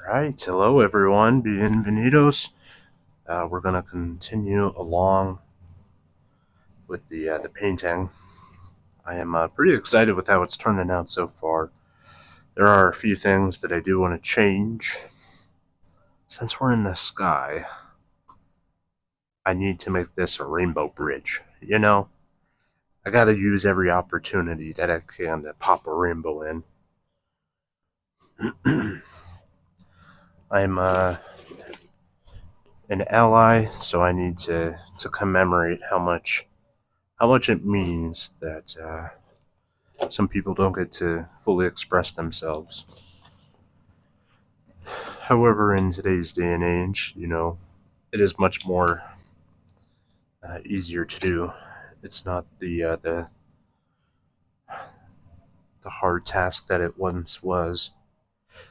Alright, hello everyone, bienvenidos. We're going to continue along with the painting. I am pretty excited with how it's turning out so far. There are a few things that I do want to change. Since we're in the sky, I need to make this a rainbow bridge. You know, I gotta use every opportunity that I can to pop a rainbow in. I'm an ally, so I need to commemorate how much it means that some people don't get to fully express themselves. However, in today's day and age, it is much more easier to do. It's not the hard task that it once was.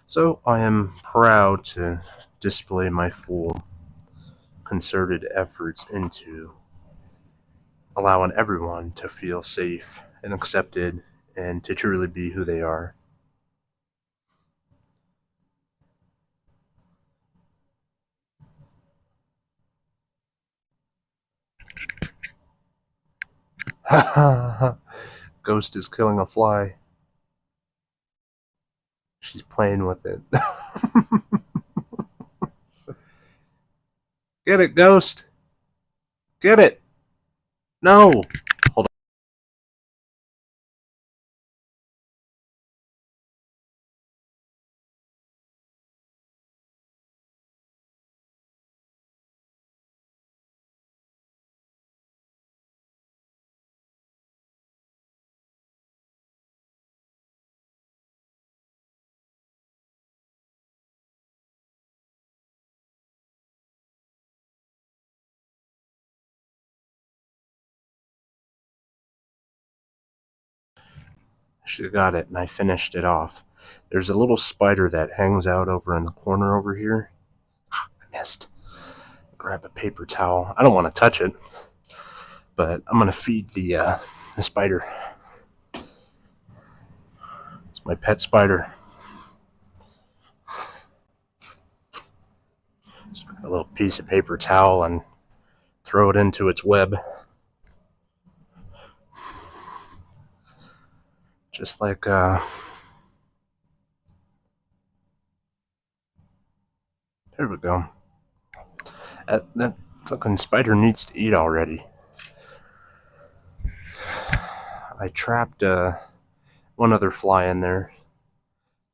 So I am proud to display my full concerted efforts into allowing everyone to feel safe and accepted and to truly be who they are. Ghost is killing a fly. She's playing with it. Get it, Ghost! Get it! No! Hold on. She got it, and I finished it off. There's a little spider that hangs out over in the corner over here. I missed. Grab a paper towel. I don't want to touch it, but I'm gonna feed the spider. It's my pet spider. Just grab a little piece of paper towel and throw it into its web. Just like there we go. That fucking spider needs to eat already. I trapped one other fly in there.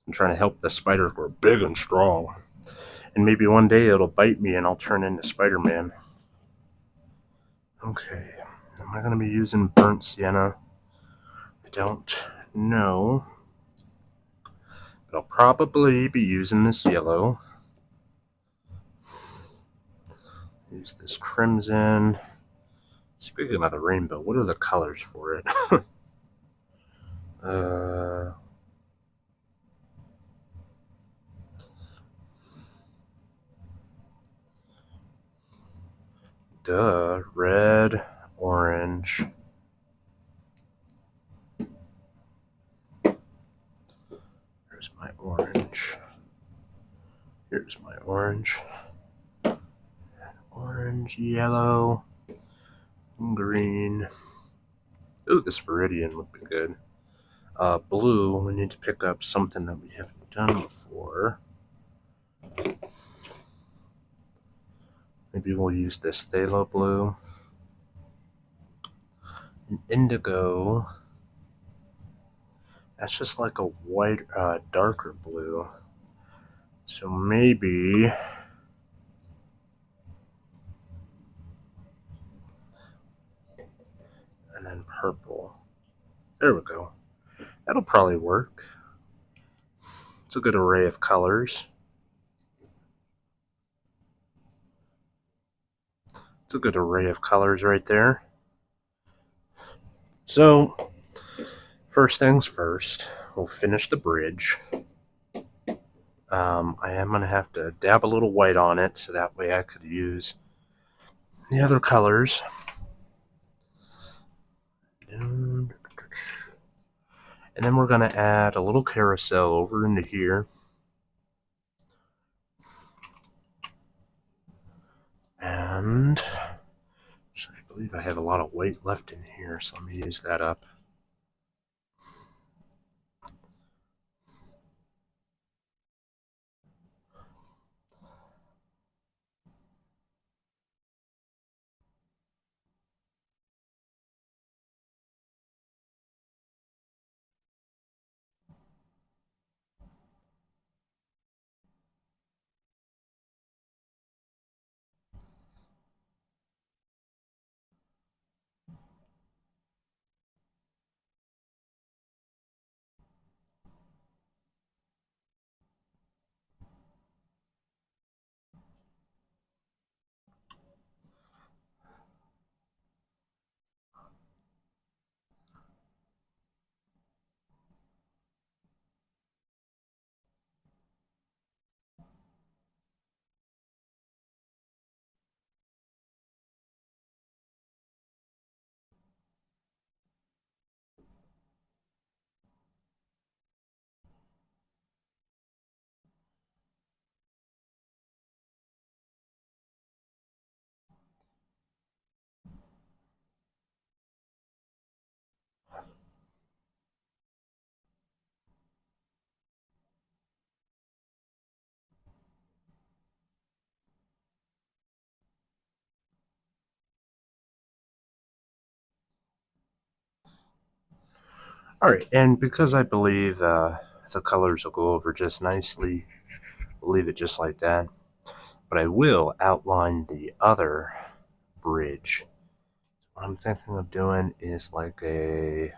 I'm trying to help the spider grow big and strong. And maybe one day it'll bite me and I'll turn into Spider-Man. Okay. Am I going to be using burnt sienna? I don't know. But I'll probably be using this yellow. Use this crimson. Speaking of the rainbow, what are the colors for it? Red, orange. Here's my orange. Here's my orange. Orange, yellow, green. Ooh, this Viridian would be good. Blue, we need to pick up something that we haven't done before. Maybe we'll use this phthalo blue. And indigo. That's just like a white, darker blue. So maybe... And then purple. There we go. That'll probably work. It's a good array of colors. It's a good array of colors right there. So, first things first, we'll finish the bridge. I am going to have to dab a little white on it so that way I could use the other colors. And then we're going to add a little carousel over into here. And I believe I have a lot of white left in here, so let me use that up. Alright, and because I believe the colors will go over just nicely, we'll leave it just like that. But I will outline the other bridge. What I'm thinking of doing is like because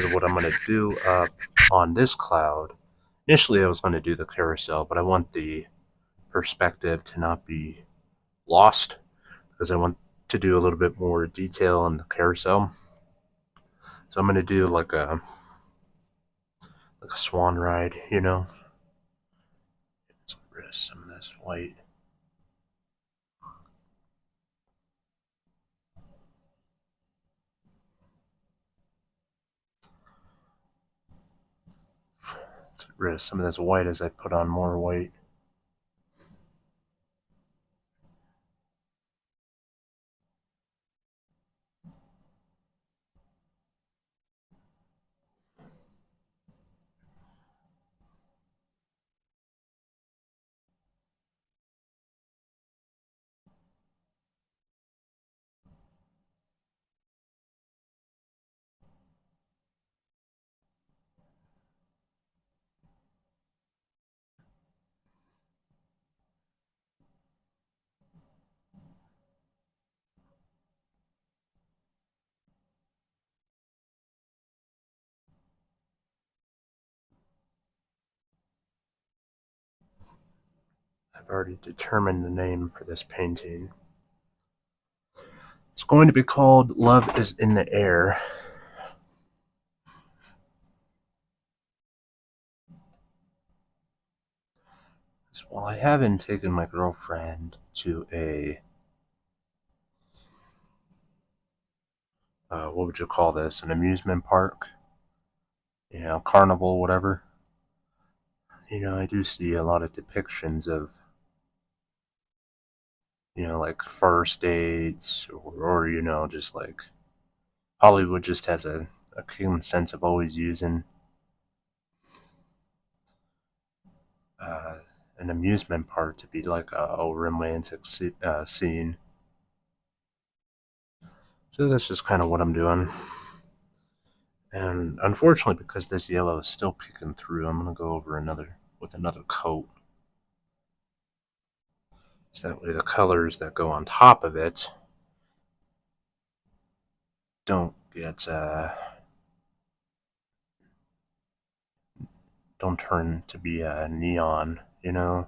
of what I'm going to do up on this cloud. Initially I was going to do the carousel, but I want the perspective to not be lost, because I want to do a little bit more detail on the carousel. So I'm going to do like a swan ride, you know. Let's get rid of some of this white. Let's get rid of some of this white as I put on more white. I've already determined the name for this painting. It's going to be called Love is in the Air. Well, I haven't taken my girlfriend to a, what would you call this, an amusement park? You know, carnival, whatever. You know, I do see a lot of depictions of, you know, like first dates, or you know, just like Hollywood just has a keen sense of always using uh, an amusement park to be like a romantic scene. So that's just kind of what I'm doing. And unfortunately, because this yellow is still peeking through, I'm going to go over with another coat. So that way the colors that go on top of it don't get, don't turn to be neon, you know?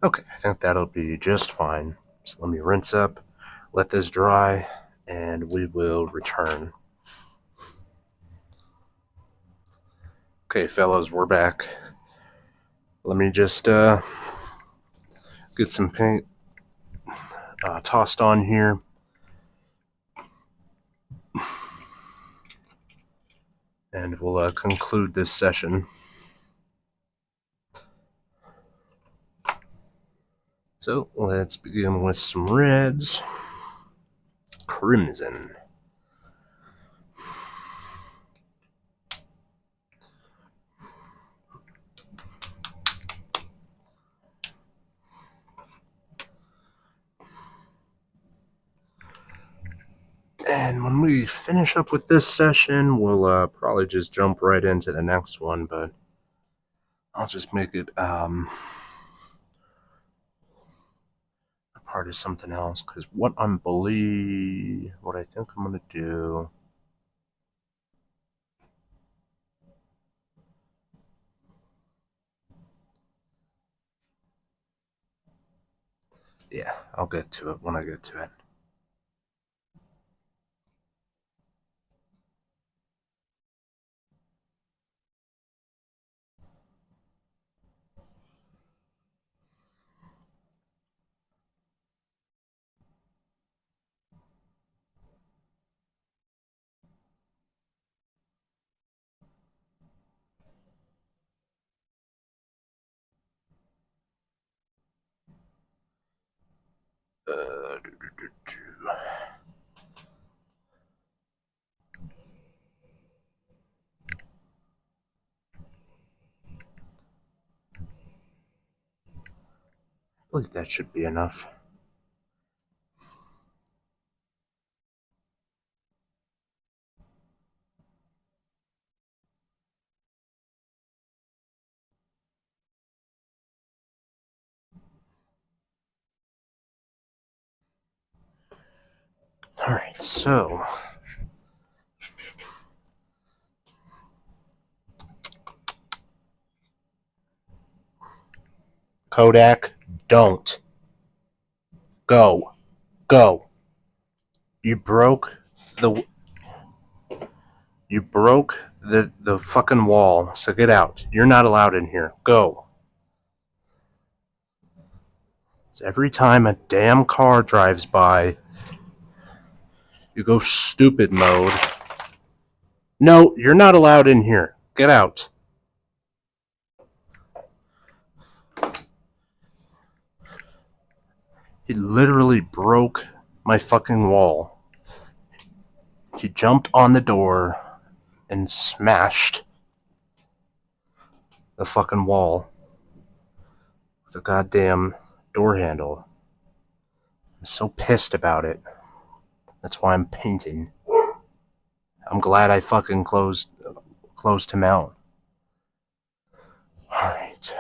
Okay, I think that'll be just fine. So let me rinse up, let this dry, and we will return. Okay, fellas, we're back. Let me just get some paint tossed on here. And we'll conclude this session. So let's begin with some reds. Crimson. And when we finish up with this session, we'll probably just jump right into the next one, but I'll just make it a part of something else, because what I think I'm going to do... Yeah, I'll get to it when I get to it. I believe that should be enough. Alright, so... Kodak, don't. Go. Go. You broke the... You broke the fucking wall, so get out. You're not allowed in here. Go. So every time a damn car drives by, you go stupid mode. No, you're not allowed in here. Get out. He literally broke my fucking wall. He jumped on the door and smashed the fucking wall with a goddamn door handle. I'm so pissed about it. That's why I'm painting. I'm glad I fucking closed him out. Alright,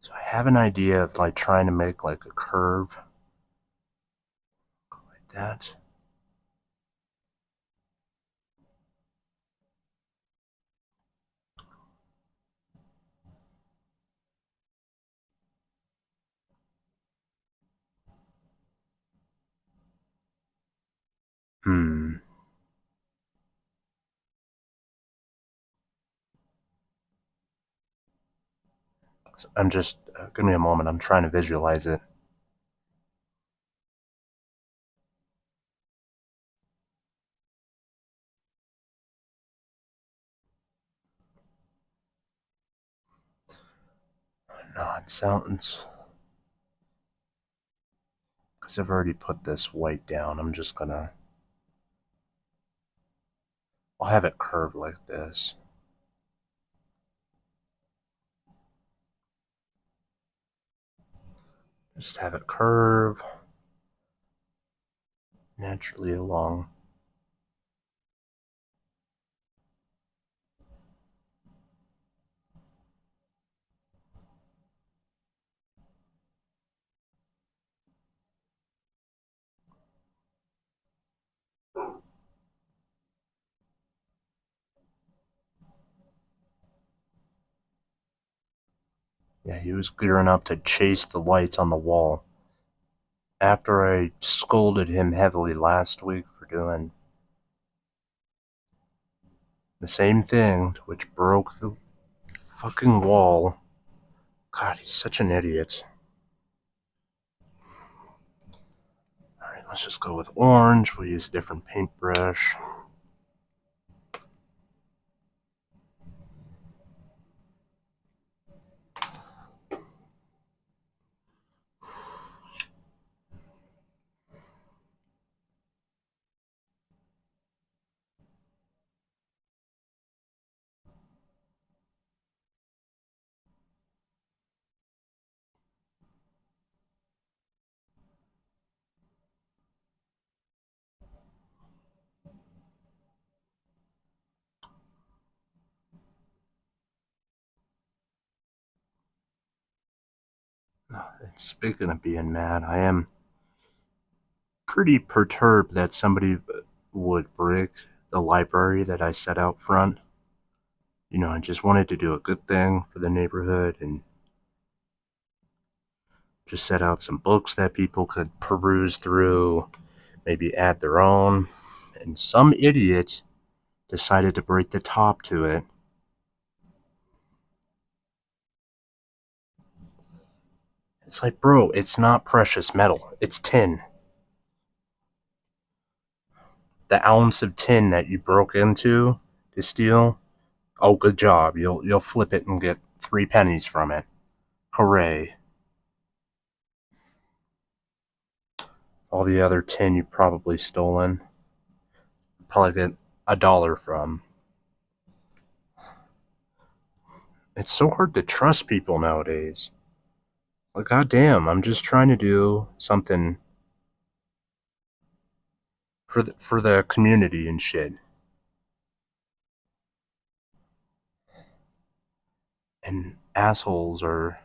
so I have an idea of like trying to make like a curve like that. So I'm just give me a moment. I'm trying to visualize it. No, it sounds... Because I've already put this white down, I'm just gonna... I'll have it curved like this. Just have it curve naturally along. Yeah, he was gearing up to chase the lights on the wall. After I scolded him heavily last week for doing the same thing, which broke the fucking wall. God, he's such an idiot. Alright, let's just go with orange. We'll use a different paintbrush. And speaking of being mad, I am pretty perturbed that somebody would break the library that I set out front. I just wanted to do a good thing for the neighborhood and just set out some books that people could peruse through, maybe add their own. And some idiot decided to break the top to it. It's like, bro, it's not precious metal, it's tin. The ounce of tin that you broke into to steal, oh, good job. You'll flip it and get 3 pennies from it. Hooray. All the other tin you probably stolen, probably get $1 from. It's so hard to trust people nowadays. Like, goddamn, I'm just trying to do something for the community and shit. And assholes are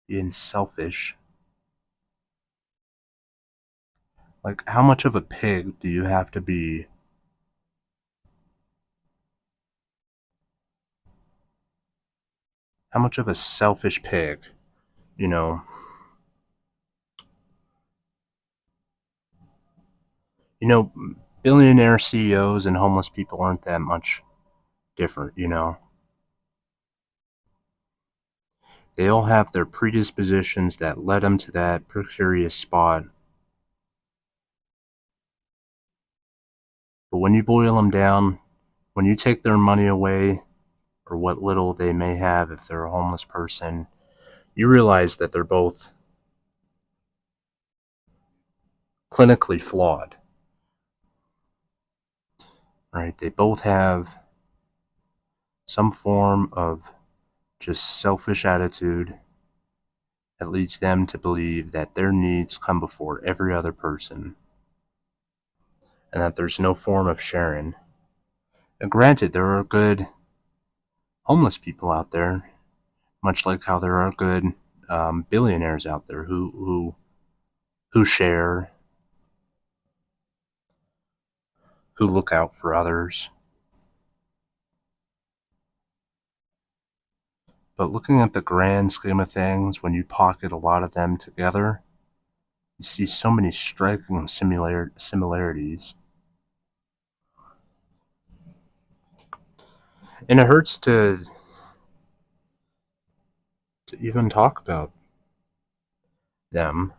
being selfish. Like, how much of a pig do you have to be? How much of a selfish pig? You know, you know, billionaire CEOs and homeless people aren't that much different. They all have their predispositions that led them to that precarious spot. But when you boil them down, when you take their money away, or what little they may have if they're a homeless person, you realize that they're both clinically flawed, right? They both have some form of just selfish attitude that leads them to believe that their needs come before every other person and that there's no form of sharing. And granted, there are good homeless people out there, much like how there are good billionaires out there who share, who look out for others. But looking at the grand scheme of things, when you pocket a lot of them together, you see so many striking similarities. And it hurts to even talk about them,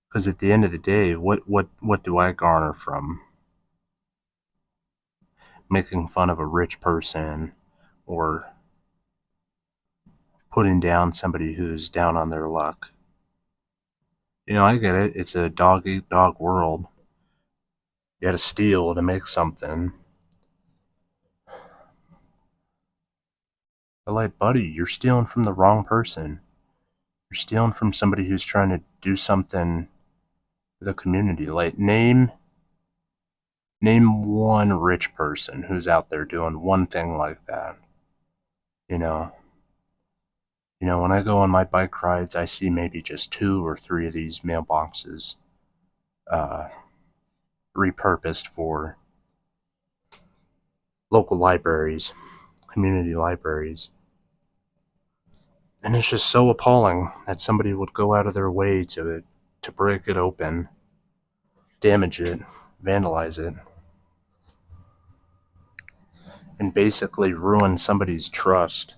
because at the end of the day, what do I garner from making fun of a rich person or putting down somebody who's down on their luck? I get it. It's a dog eat dog world. You gotta steal to make something. But like, buddy, you're stealing from the wrong person. You're stealing from somebody who's trying to do something for the community. Like, name one rich person who's out there doing one thing like that. You know, when I go on my bike rides, I see maybe just 2 or 3 of these mailboxes uh, repurposed for local libraries, community libraries. And it's just so appalling that somebody would go out of their way to break it open, damage it, vandalize it, and basically ruin somebody's trust.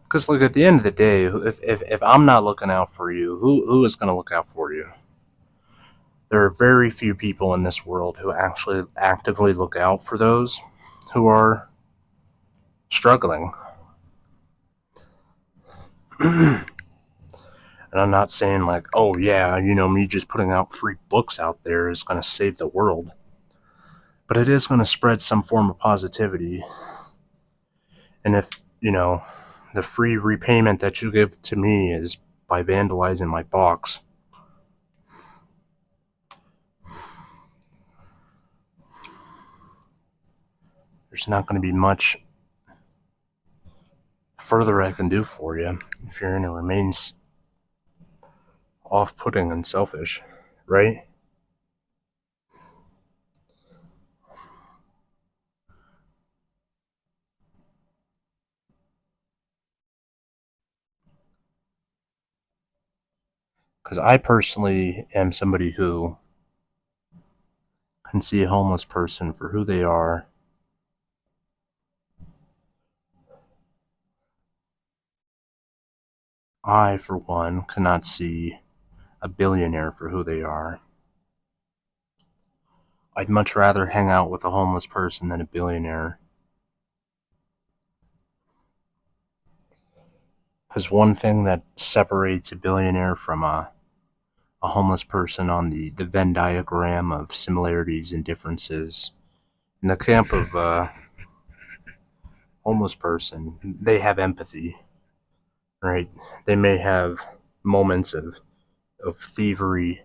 Because, like, at the end of the day, if I'm not looking out for you, who is going to look out for you? There are very few people in this world who actually actively look out for those who are struggling. And I'm not saying, like, oh yeah, me just putting out free books out there is going to save the world. But it is going to spread some form of positivity. And if, the free repayment that you give to me is by vandalizing my box, there's not going to be much further I can do for you if you're going to remain off-putting and selfish, right? Because I personally am somebody who can see a homeless person for who they are. I, for one, cannot see a billionaire for who they are. I'd much rather hang out with a homeless person than a billionaire. Because one thing that separates a billionaire from a homeless person on the Venn diagram of similarities and differences, in the camp of homeless person, they have empathy, right? They may have moments of thievery,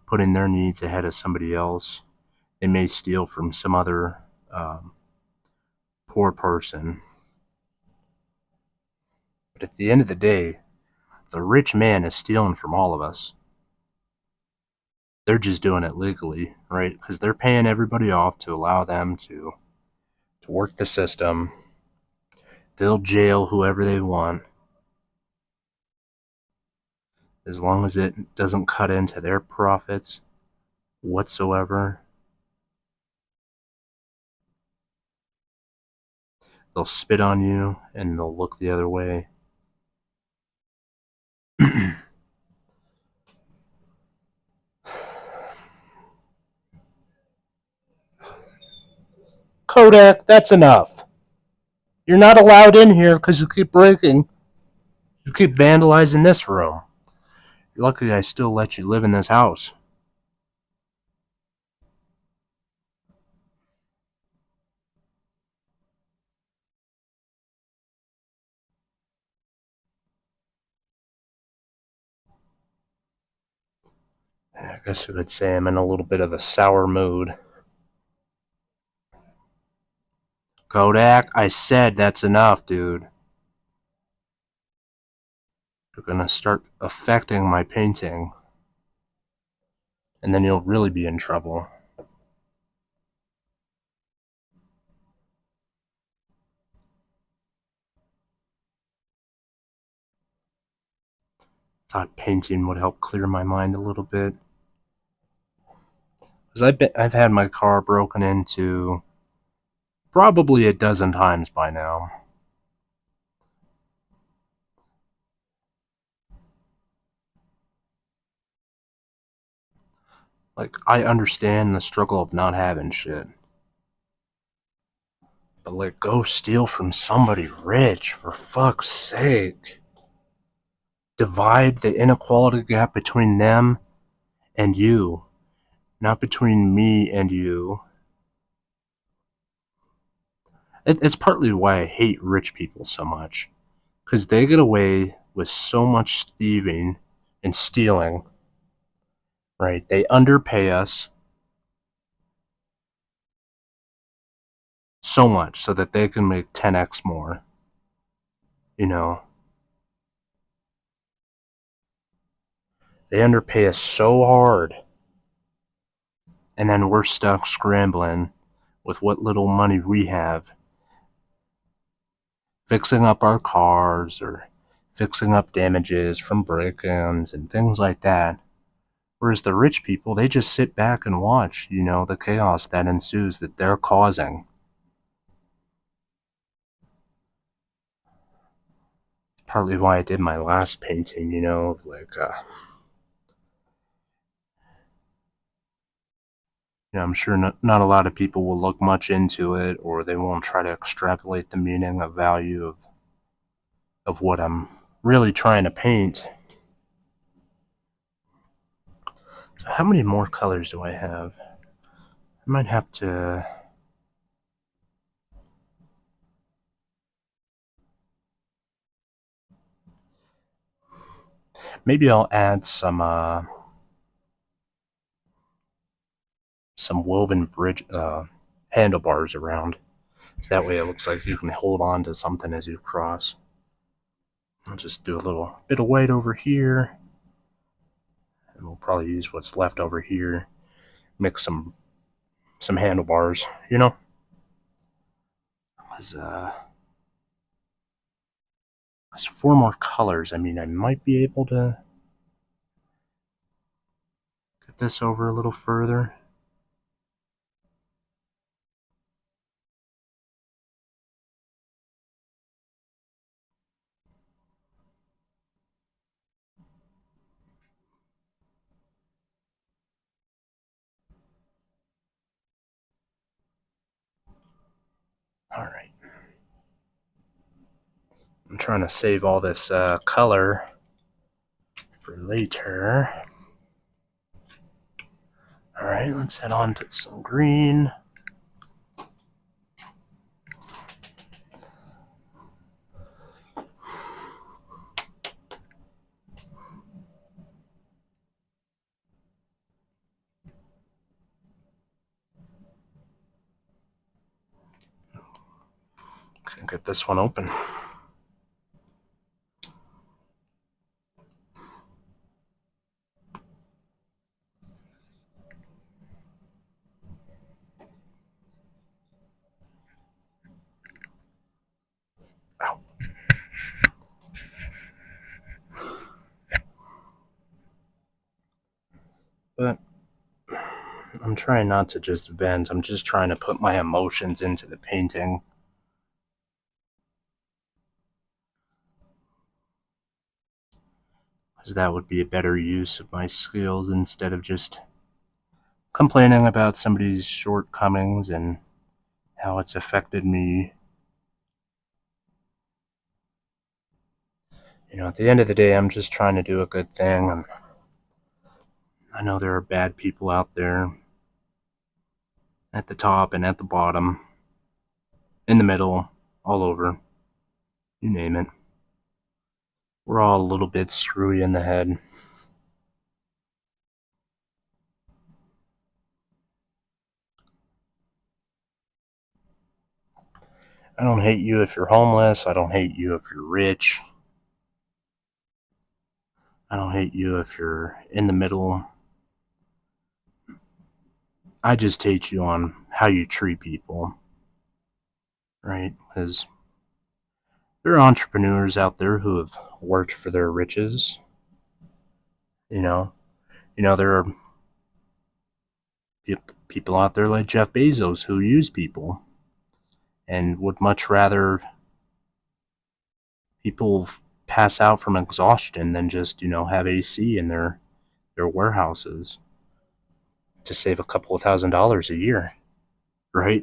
putting their needs ahead of somebody else. They may steal from some other poor person. But at the end of the day, the rich man is stealing from all of us. They're just doing it legally, right? Because they're paying everybody off to allow them to work the system. They'll jail whoever they want as long as it doesn't cut into their profits whatsoever. They'll spit on you and they'll look the other way. Kodak, that's enough. You're not allowed in here because you keep breaking. You keep vandalizing this room. You're lucky I still let you live in this house. I guess you could say I'm in a little bit of a sour mood. Kodak, I said that's enough, dude. You're gonna start affecting my painting, and then you'll really be in trouble. Thought painting would help clear my mind a little bit. Because I've had my car broken into probably a dozen times by now. Like, I understand the struggle of not having shit. But, like, go steal from somebody rich, for fuck's sake. Divide the inequality gap between them and you, not between me and you. It's partly why I hate rich people so much. Because they get away with so much thieving and stealing, right? They underpay us so much so that they can make 10x more, you know? They underpay us so hard and then we're stuck scrambling with what little money we have, fixing up our cars or fixing up damages from break-ins and things like that. Whereas the rich people, they just sit back and watch, the chaos that ensues that they're causing. Partly why I did my last painting, I'm sure not a lot of people will look much into it, or they won't try to extrapolate the meaning of value of what I'm really trying to paint. So how many more colors do I have? I might have to... Maybe I'll add some woven bridge handlebars around. So that way it looks like you can hold on to something as you cross. I'll just do a little bit of white over here. And we'll probably use what's left over here. Mix some handlebars, There's 4 more colors. I mean, I might be able to get this over a little further. Alright. I'm trying to save all this color for later. Alright, let's head on to some green. Get this one open. Ow. But I'm trying not to just vent. I'm just trying to put my emotions into the painting. Because that would be a better use of my skills instead of just complaining about somebody's shortcomings and how it's affected me. At the end of the day, I'm just trying to do a good thing, and I know there are bad people out there at the top and at the bottom, in the middle, all over. You name it. We're all a little bit screwy in the head. I don't hate you if you're homeless. I don't hate you if you're rich. I don't hate you if you're in the middle. I just hate you on how you treat people. Right? Because there are entrepreneurs out there who have worked for their riches. There are people out there like Jeff Bezos who use people and would much rather people pass out from exhaustion than just, have AC in their warehouses to save a couple of $1,000s a year, right?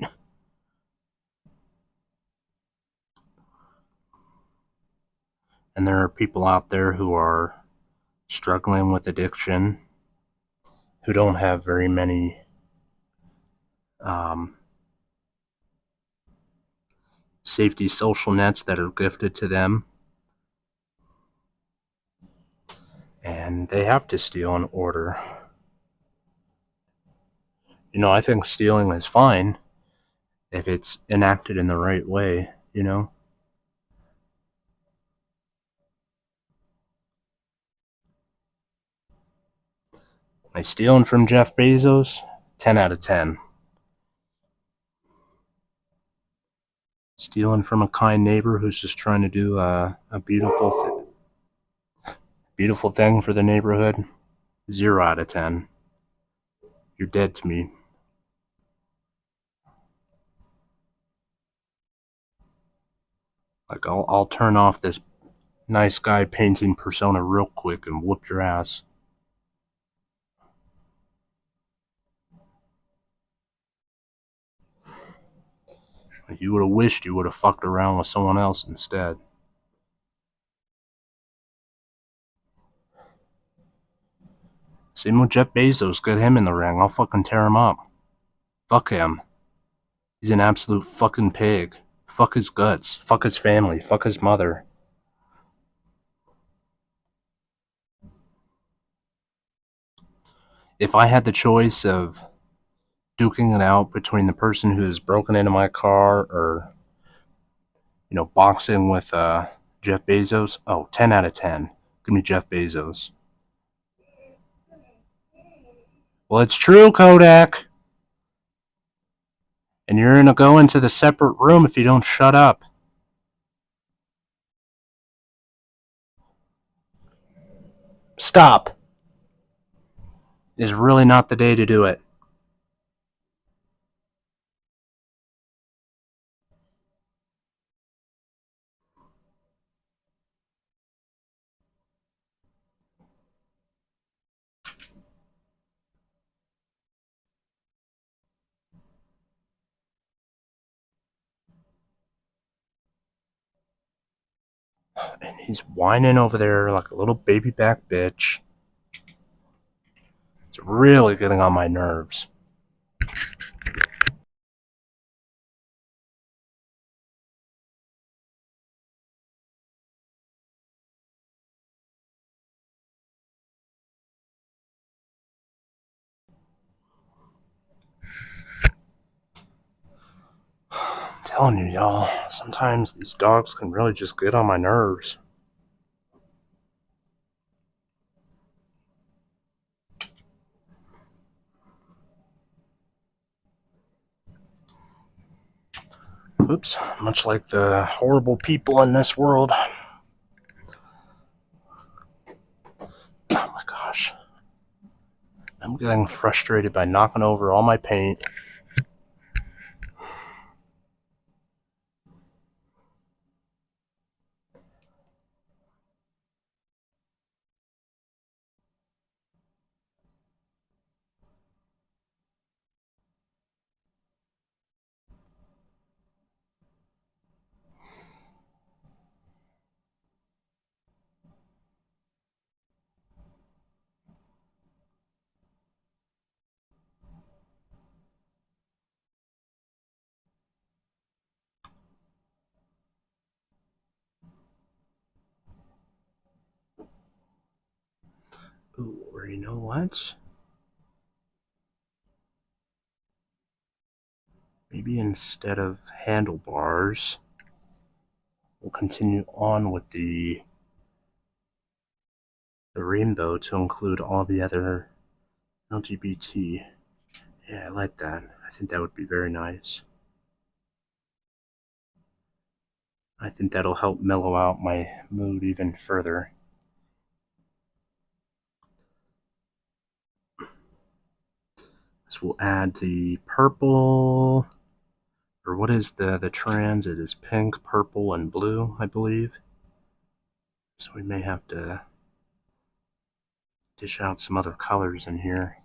And there are people out there who are struggling with addiction, who don't have very many safety social nets that are gifted to them, and they have to steal in order. I think stealing is fine if it's enacted in the right way, Am I stealing from Jeff Bezos? 10 out of 10. Stealing from a kind neighbor who's just trying to do a beautiful thing for the neighborhood. 0 out of 10. You're dead to me. Like, I'll turn off this nice guy painting persona real quick and whoop your ass. You would have wished you would have fucked around with someone else instead. Same with Jeff Bezos. Get him in the ring. I'll fucking tear him up. Fuck him. He's an absolute fucking pig. Fuck his guts. Fuck his family. Fuck his mother. If I had the choice of duking it out between the person who's broken into my car or, boxing with Jeff Bezos, 10 out of 10. Give me Jeff Bezos. Well, it's true, Kodak. And you're gonna go into the separate room if you don't shut up. Stop. It is really not the day to do it. And he's whining over there like a little baby back bitch. It's really getting on my nerves. I'm telling you, y'all, sometimes these dogs can really just get on my nerves. Oops, much like the horrible people in this world. Oh my gosh. I'm getting frustrated by knocking over all my paint. Ooh, or you know what? Maybe instead of handlebars, we'll continue on with the rainbow to include all the other LGBT. Yeah, I like that. I think that would be very nice. I think that'll help mellow out my mood even further. So we'll add the purple, or what is the trans? It is pink, purple, and blue, I believe. So we may have to dish out some other colors in here.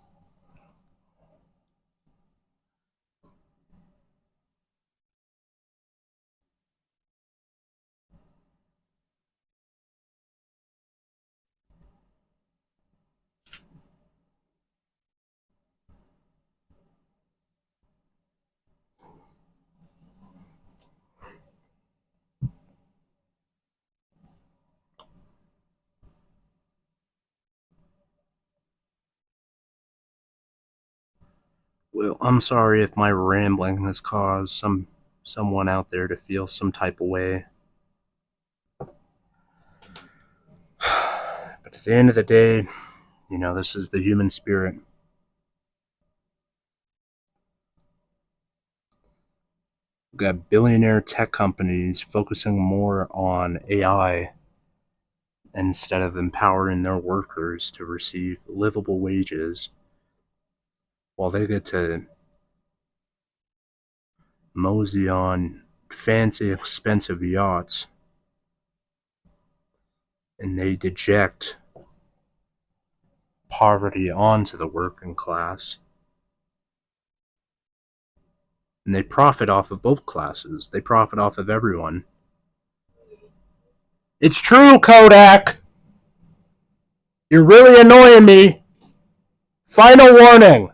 Well, I'm sorry if my rambling has caused someone out there to feel some type of way. But at the end of the day, this is the human spirit. got billionaire tech companies focusing more on AI instead of empowering their workers to receive livable wages, while they get to mosey on fancy, expensive yachts, and they deject poverty onto the working class. And they profit off of both classes. They profit off of everyone. It's true, Kodak! You're really annoying me! Final warning!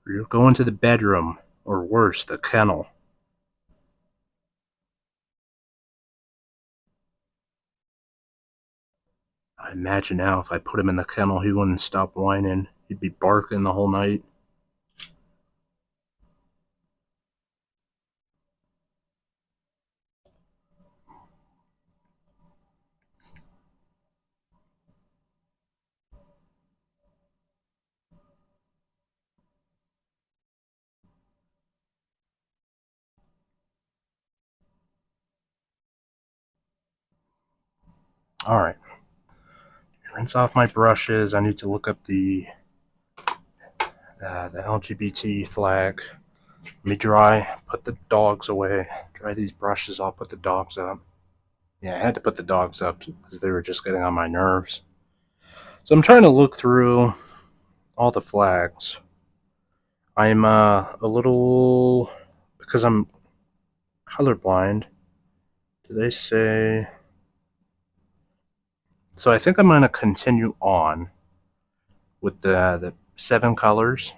You're going to the bedroom, or worse, the kennel. I imagine now if I put him in the kennel, he wouldn't stop whining. He'd be barking the whole night. Alright. Rinse off my brushes. I need to look up the LGBT flag. Let me dry. Put the dogs away. Dry these brushes. I'll put the dogs up. Yeah, I had to put the dogs up because they were just getting on my nerves. So I'm trying to look through all the flags. I'm a little, because I'm colorblind. Do they say? So I think I'm going to continue on with the 7 colors.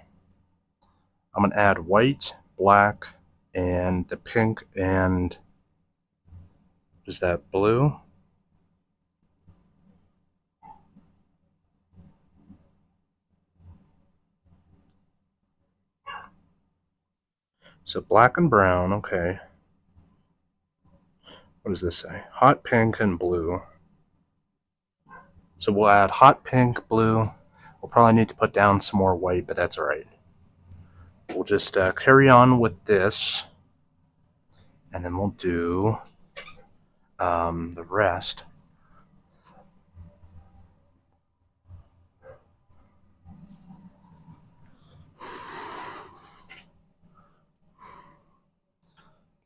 I'm going to add white, black, and the pink, and is that blue? So black and brown, okay. What does this say? Hot pink and blue. So we'll add hot pink, blue. We'll probably need to put down some more white, but that's alright. We'll just carry on with this, and then we'll do the rest.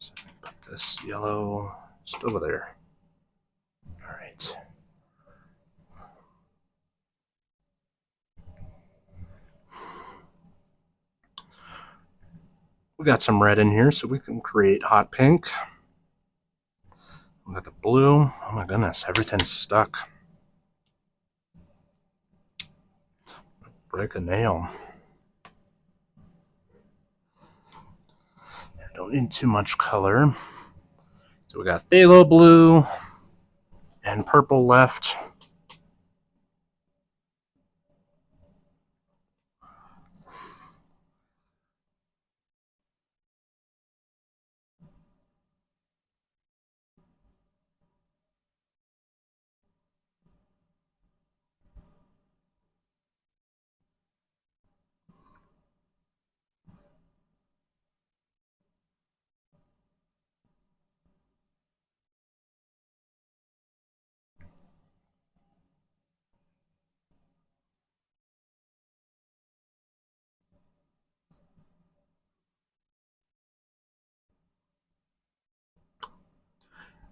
So put this yellow just over there. Alright. We got some red in here, so we can create hot pink. We got the blue. Oh my goodness, everything's stuck. Break a nail. I don't need too much color. So we got phthalo blue and purple left.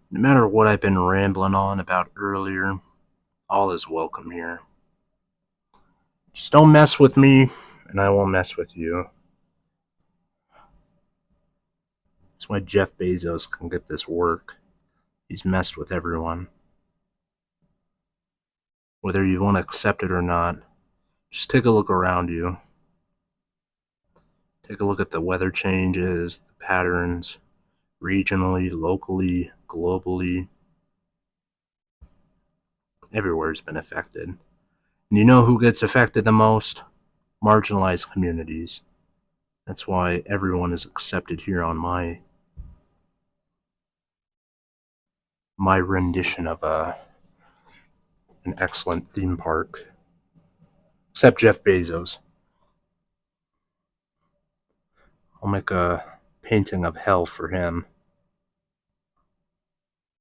No matter what I've been rambling on about earlier, all is welcome here. Just don't mess with me, and I won't mess with you. That's why Jeff Bezos can get this work. He's messed with everyone. Whether you want to accept it or not, just take a look around you. Take a look at the weather changes, the patterns, regionally, locally, globally. Everywhere's been affected. And you know who gets affected the most? Marginalized communities. That's why everyone is accepted here on my rendition of an excellent theme park. Except Jeff Bezos. I'll make a painting of hell for him.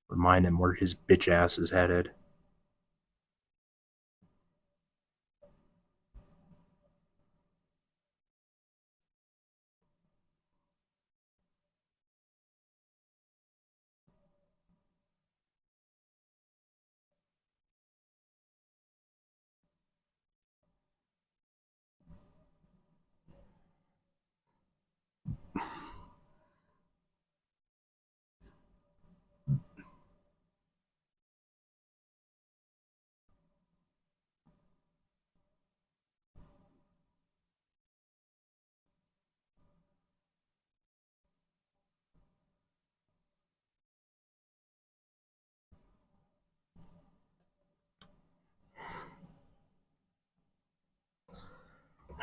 Remind him where his bitch ass is headed.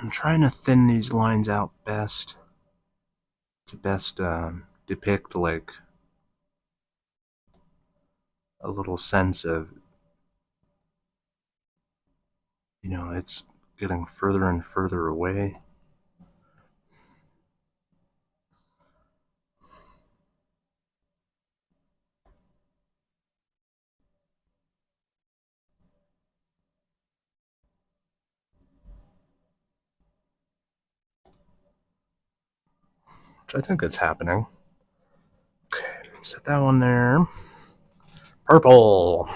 I'm trying to thin these lines out best to best depict like a little sense of, it's getting further and further away. Which I think it's happening. Okay, set that one there. Purple.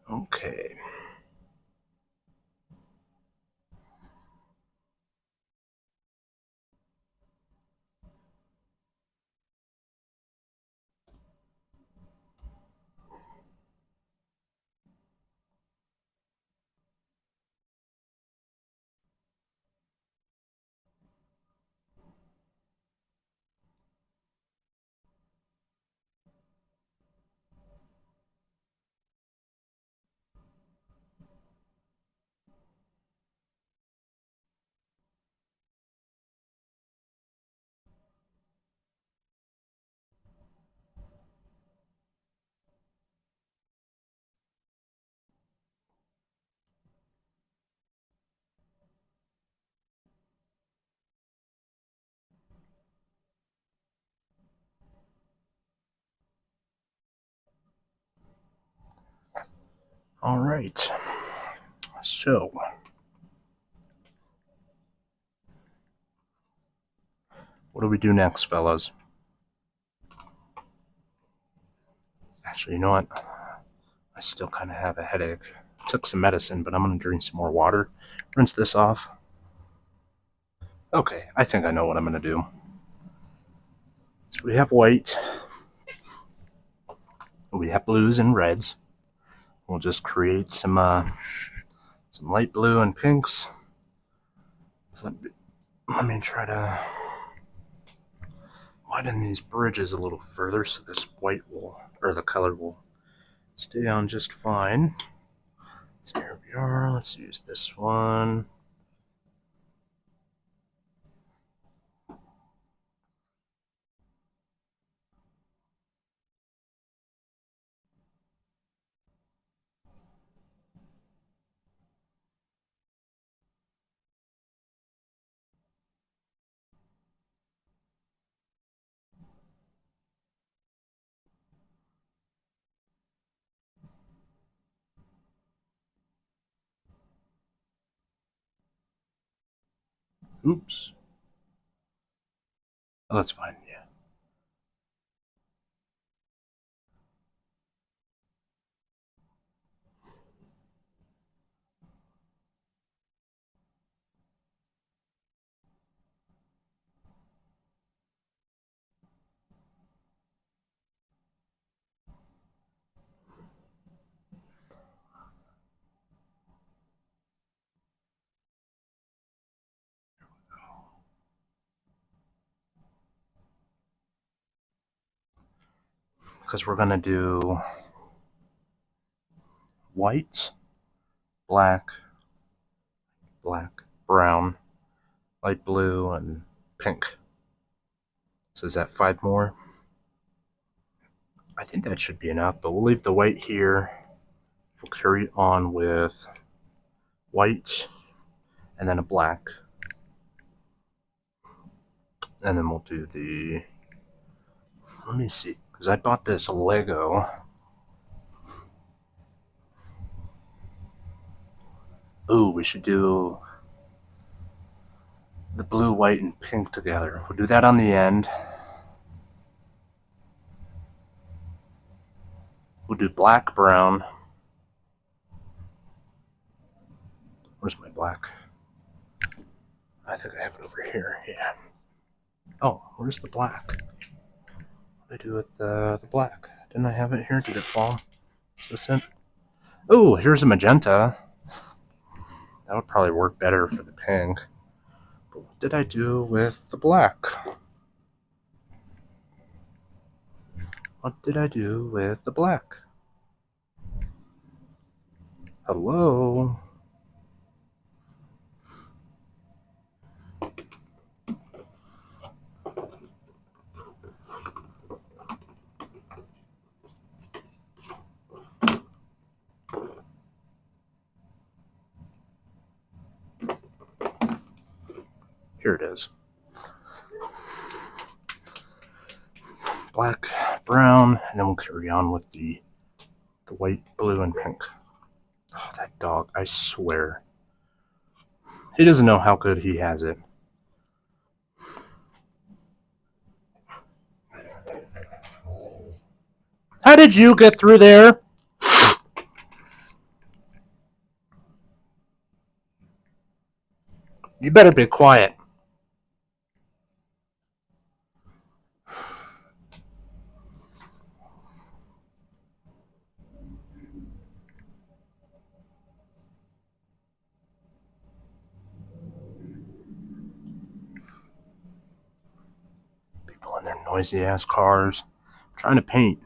Okay. All right. So, what do we do next, fellas? Actually, you know what? I still kind of have a headache. Took some medicine, but I'm going to drink some more water. Rinse this off. Okay, I think I know what I'm going to do. So we have white, we have blues and reds. we'll just create some light blue and pinks. So let me try to widen these bridges a little further so this white will, or the color will stay on just fine. So here we are. Let's use this one. Oops. Oh, that's fine, yeah. Because we're going to do white, black, brown, light blue, and pink. So is that 5 more? I think that should be enough, but we'll leave the white here. We'll carry on with white and then a black. And then we'll do the, let me see, because I bought this Lego. Ooh, we should do the blue, white, and pink together. We'll do that on the end. We'll do black, brown. Where's my black? I think I have it over here, yeah. Oh, where's the black? What did I do with the black? Didn't I have it here? Did it fall? Is this it? Oh, here's a magenta. That would probably work better for the pink. But what did I do with the black? What did I do with the black? Hello? Here it is. Black, brown, and then we'll carry on with the white, blue, and pink. Oh, that dog, I swear. He doesn't know how good he has it. How did you get through there? You better be quiet. People in their noisy ass cars trying to paint.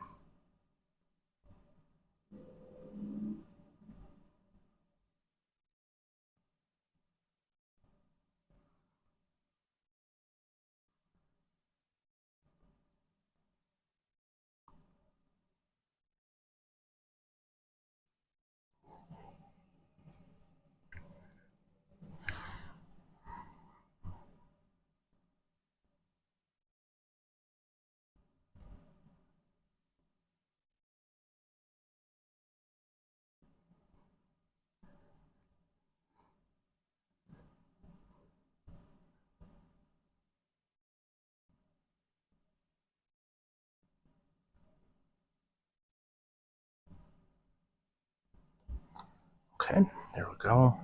Okay, there we go.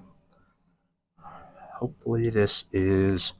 Hopefully this is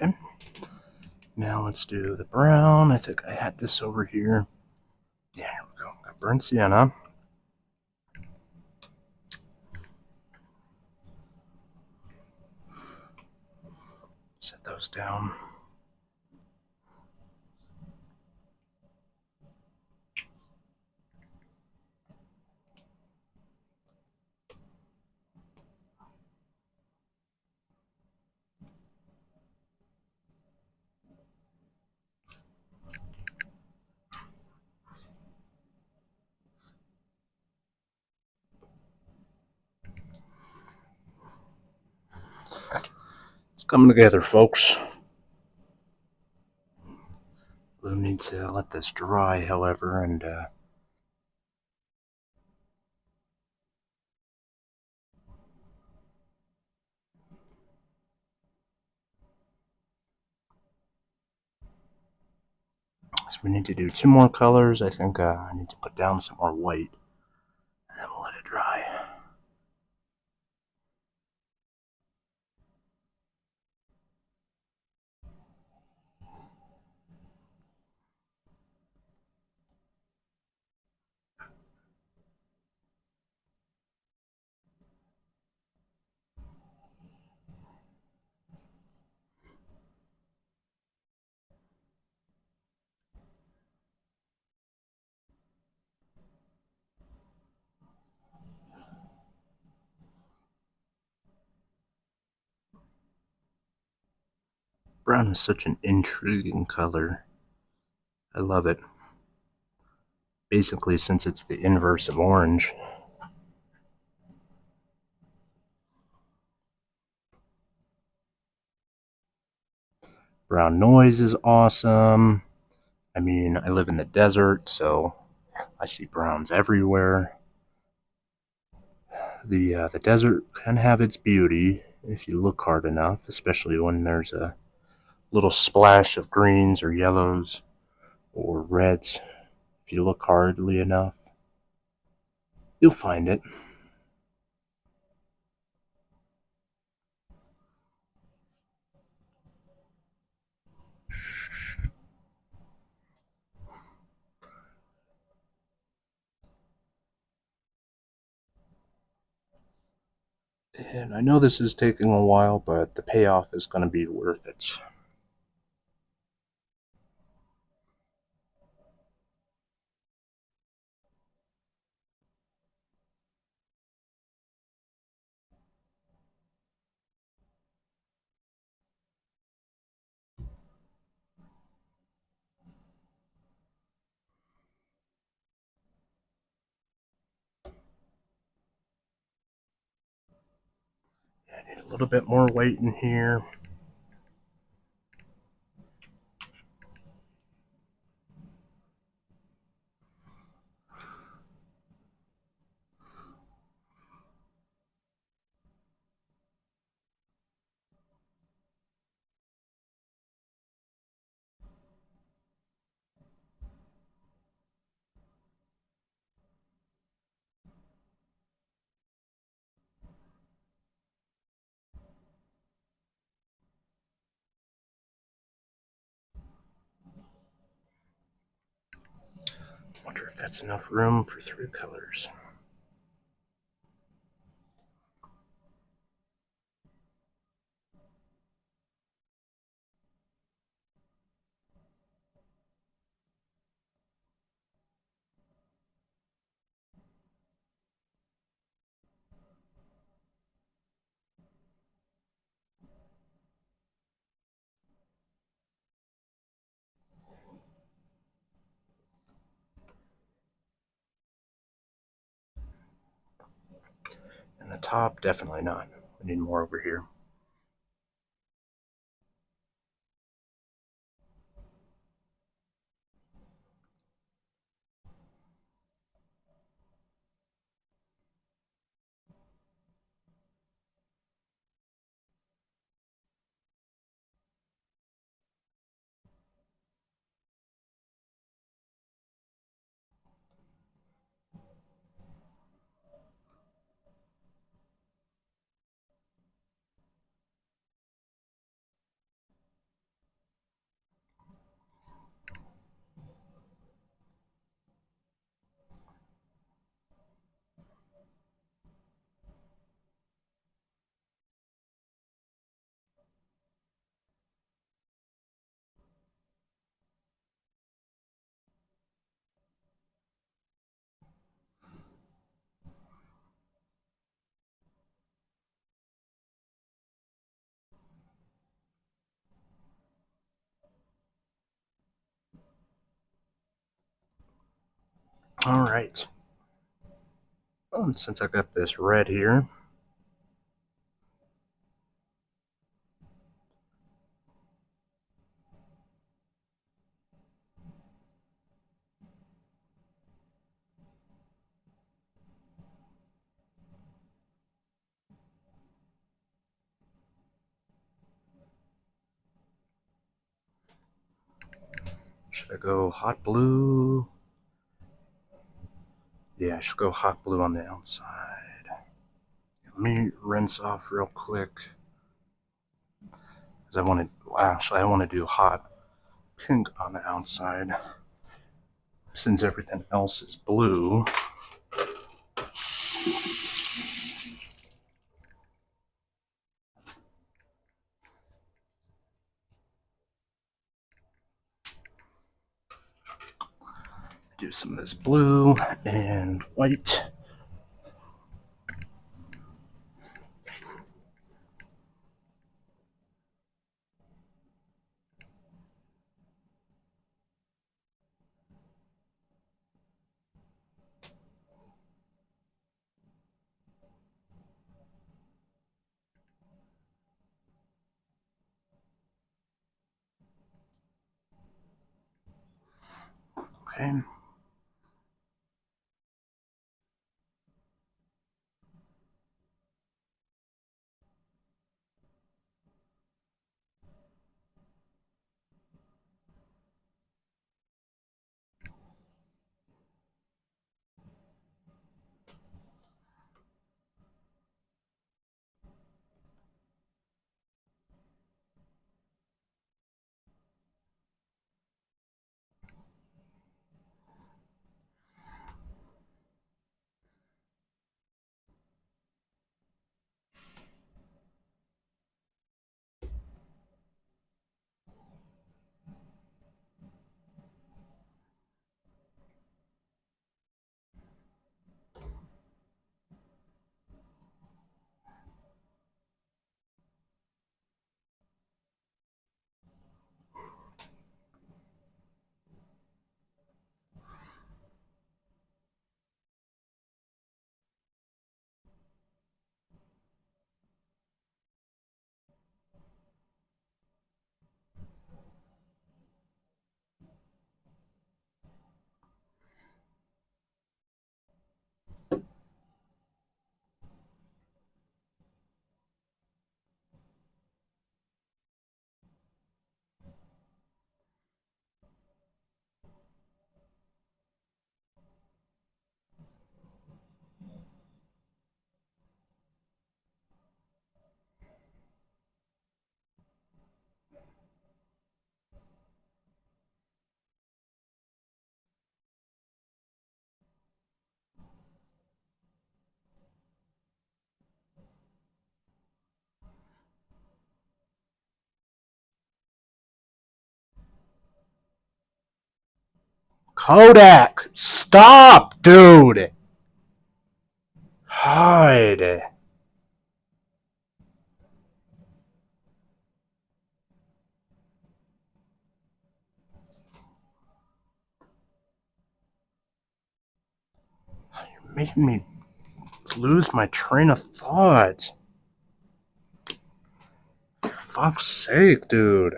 Okay. Now let's do the brown. I think I had this over here. Yeah, here we go. Got burnt sienna. Set those down. It's coming together, folks. We'll need to let this dry, however, and so we need to do 2 more colors. I think I need to put down some more white, and then we'll let it dry. Brown is such an intriguing color. I love it. Basically, since it's the inverse of orange. Brown noise is awesome. I mean, I live in the desert, so I see browns everywhere. The desert can have its beauty if you look hard enough, especially when there's a little splash of greens or yellows or reds. If you look hardly enough, you'll find it. And I know this is taking a while, but the payoff is going to be worth it. I need a little bit more white in here. Wonder if that's enough room for 3 colors. And the top, definitely not. We need more over here. All right. Since I got this red here, should I go hot blue? Yeah, I should go hot blue on the outside. Let me rinse off real quick. Because I want to do hot pink on the outside. Since everything else is blue. Do some of this blue and white. Okay. Kodak! Stop, dude! Hide. You're making me lose my train of thought. For fuck's sake, dude.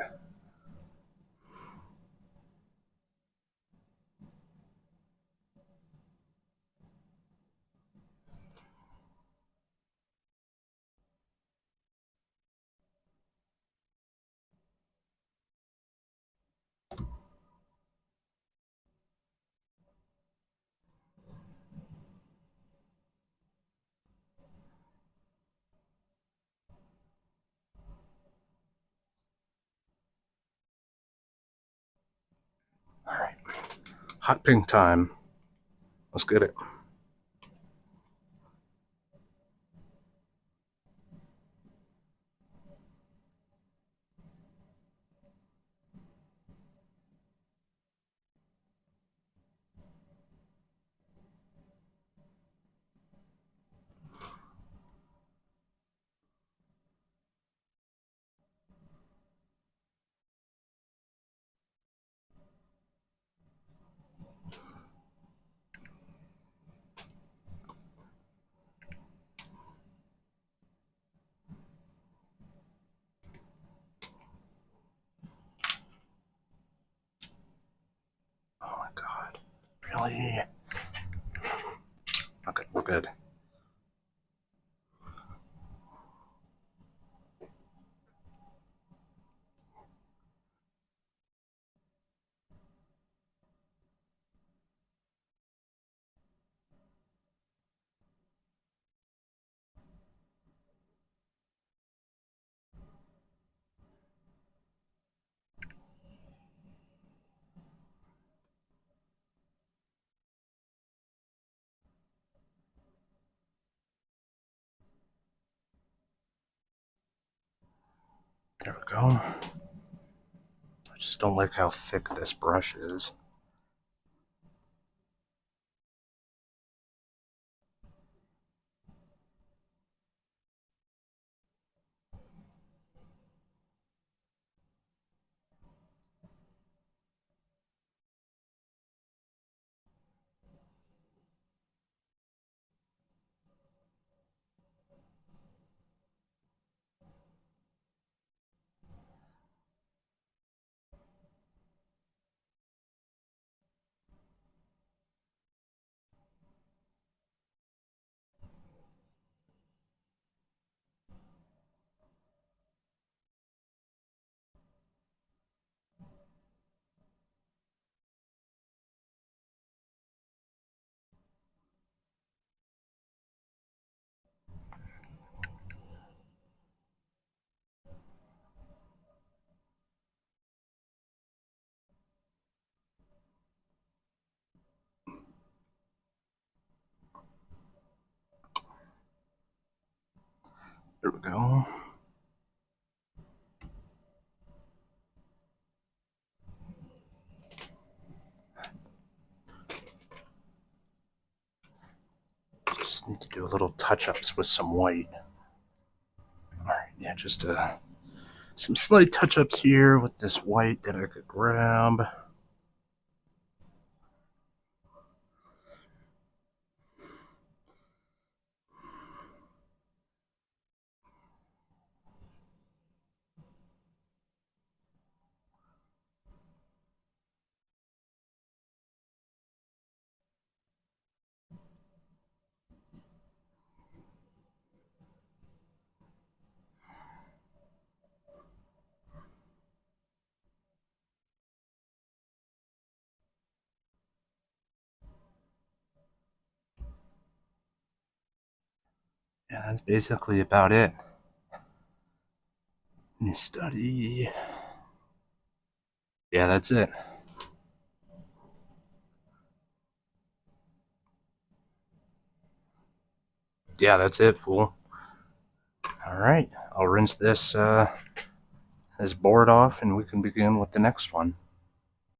Alright. Hot pink time. Let's get it. Finally. Okay, we're good. There we go. I just don't like how thick this brush is. There we go. Just need to do a little touch-ups with some white. Alright, yeah, just some slight touch-ups here with this white that I could grab. Yeah, that's basically about it. Let me study. Yeah, that's it. Yeah, that's it, fool. Alright, I'll rinse this board off and we can begin with the next one.